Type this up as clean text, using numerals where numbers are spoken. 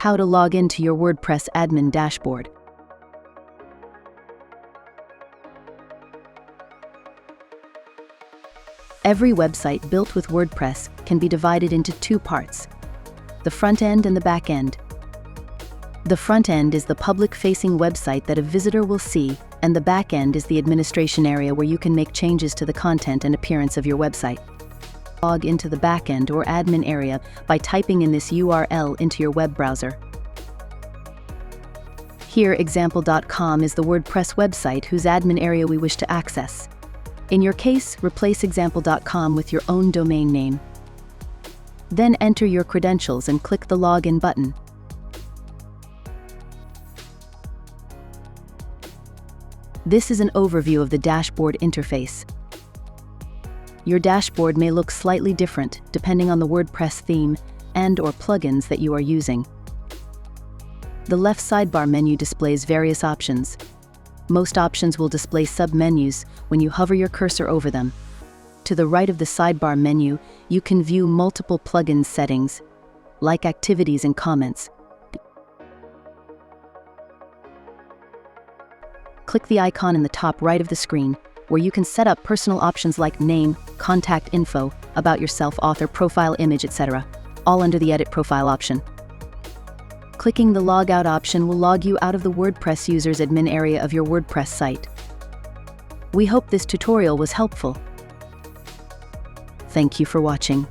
How to log into your WordPress Admin Dashboard. Every website built with WordPress can be divided into two parts: the front end and the back end. The front end is the public-facing website that a visitor will see, and the back end is the administration area where you can make changes to the content and appearance of your website. Log into the back end or admin area by typing in this URL into your web browser. Here, example.com is the WordPress website whose admin area we wish to access. In your case, replace example.com with your own domain name. Then enter your credentials and click the Login button. This is an overview of the dashboard interface. Your dashboard may look slightly different depending on the WordPress theme and/or plugins that you are using. The left sidebar menu displays various options. Most options will display sub-menus when you hover your cursor over them. To the right of the sidebar menu, you can view multiple plugin settings, like activities and comments. Click the icon in the top right of the screen, where you can set up personal options like name, contact info, about yourself, author, profile image, etc., all under the Edit Profile option. Clicking the Logout option will log you out of the WordPress user's admin area of your WordPress site. We hope this tutorial was helpful. Thank you for watching.